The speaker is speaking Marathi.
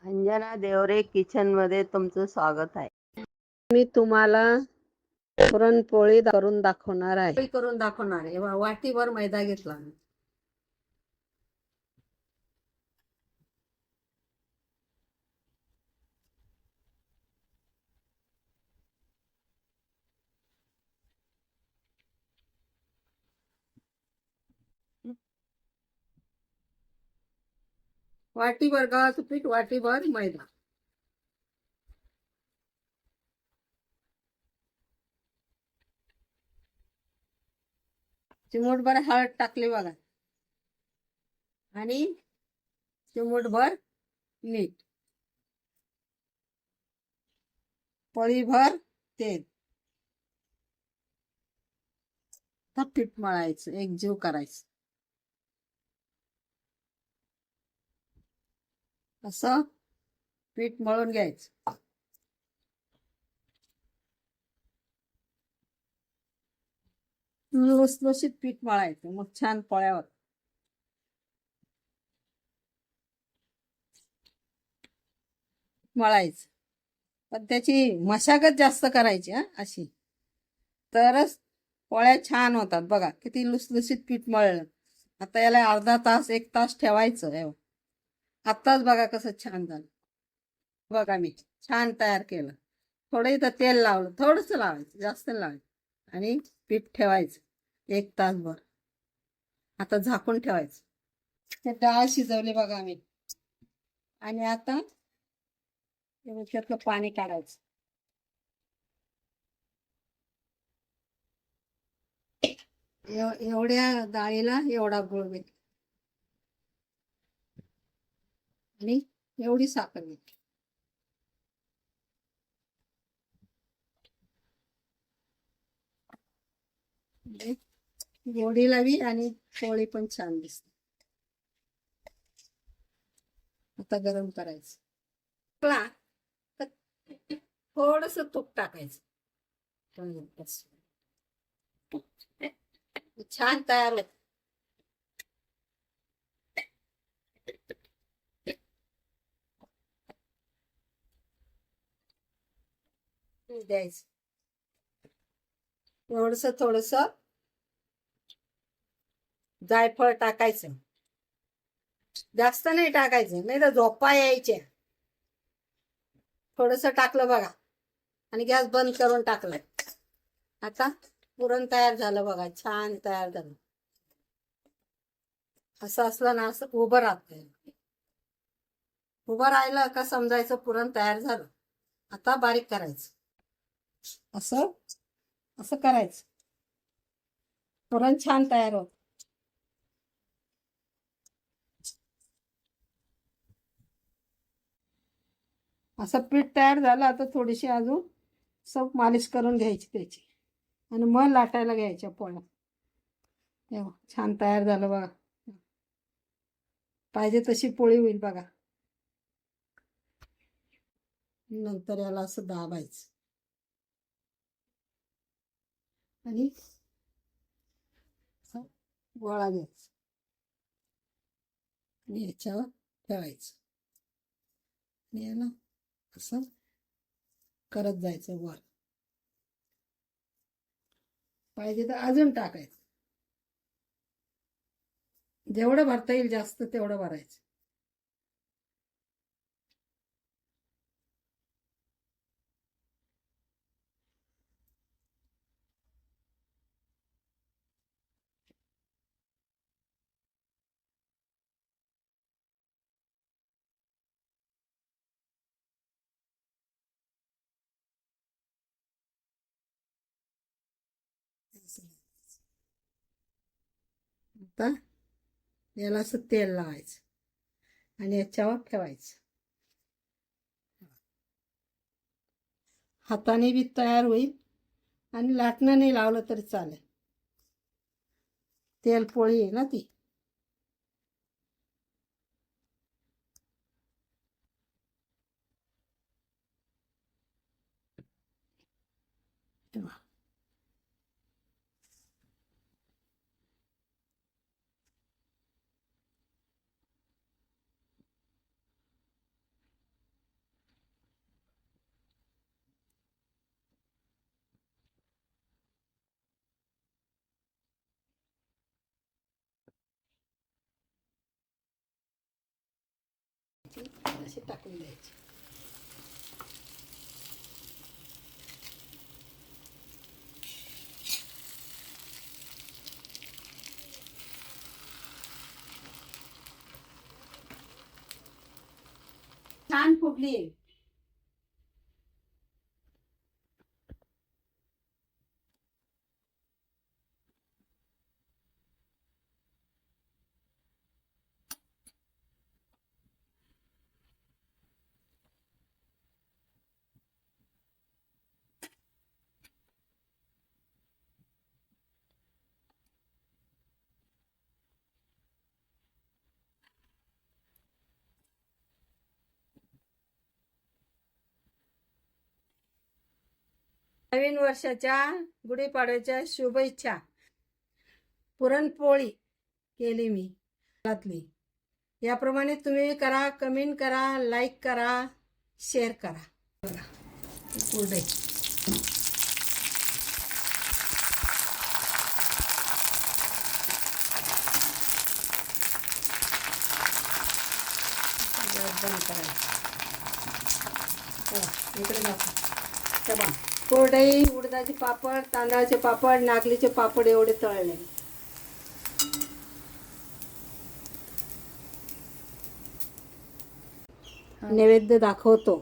अंजना देवरे किचन मध्ये तुमचं स्वागत आहे. मी तुम्हाला पुरणपोळी करून दाखवणार आहे. वाटीभर मैदा घेतला. वाटीभर गव्हाचं पीठ, वाटीभर मैदा. चिमूटभर हळद टाकली बघा आणि चिमूटभर मीठ, पळीभर तेल. पीठ मळायचं, एकजीव करायचं. असं पीठ मळून घ्यायचं. लुसलुशीत पीठ मळायचं, मग छान पोळ्यावर मळायचं. पण त्याची मशागत जास्त करायची अशी, तरच पोळ्या छान होतात. बघा किती लुसलुशीत पीठ मळलं. आता याला अर्धा तास 1 तास ठेवायचं. आत्ताच बघा कसं छान झालं. बघा मी छान तयार केलं. थोडं इथं तेल लावलं, थोडंच लावायचं, जास्त लावायचं आणि पीठ ठेवायचं 1 तासभर. आता झाकून ठेवायचं. ते डाळ शिजवली बघा मी. आणि आता त्यातलं पाणी काढायचं. एवढ्या डाळीला एवढा गुळ घ्यायचा आणि एवढी साखर घ्यायची. गोडी लावी आणि पोळी पण छान दिसते. आता गरम करायचं. थोडस तूप टाकायचं. छान तयार होत. द्यायचं थोडस जायफळ टाकायचं. जास्त नाही टाकायचं, नाही तर झोपा यायच्या. थोडस टाकलं बघा आणि गॅस बंद करून टाकलाय. आता पुरण तयार झालं बघा, छान तयार झालं. असं असलं ना, असं उभं राहतंय. उभं राहिलं का समजायचं पुरण तयार झालं. आता बारीक करायचं. असं असं करायचं. पुरण छान तयार होत. असं पीठ तयार झालं. आता थोडीशी अजून सब मालिश करून घ्यायची त्याची आणि मग लाटायला घ्यायच्या पोळ्या. तेव्हा छान तयार झालं बघा. पाहिजे तशी पोळी होईल बघा. नंतर याला असं दाबायचं आणि गोळा घ्यायचा आणि याच्यावर ठेवायचं आणि याला असं करत जायचं वर. पाहिजे तर अजून टाकायचं. जेवढं भरता येईल जास्त तेवढं भरायचं. आता याला असं तेल लावायचं आणि याच्यावर ठेवायचं. हाताने बी तयार होईल आणि लाटणं नाही लावलं तरी चालेल. तेल पोळी आहे ना ती. करायची, अशी टाकून द्यायची. छान फुगली. नवीन वर्षाच्या गुढीपाडव्याच्या शुभेच्छा. पुरणपोळी केली मी घरातली. याप्रमाणे तुम्ही करा, कमेंट करा, लाईक करा, शेअर करा. बघा कुरडई. बंद करायचं. इकडे दाखव. कोरडई, उडदाचे पापड, तांदळाचे पापड, नागलीचे पापड एवढे तळले. नैवेद्य दाखवतो.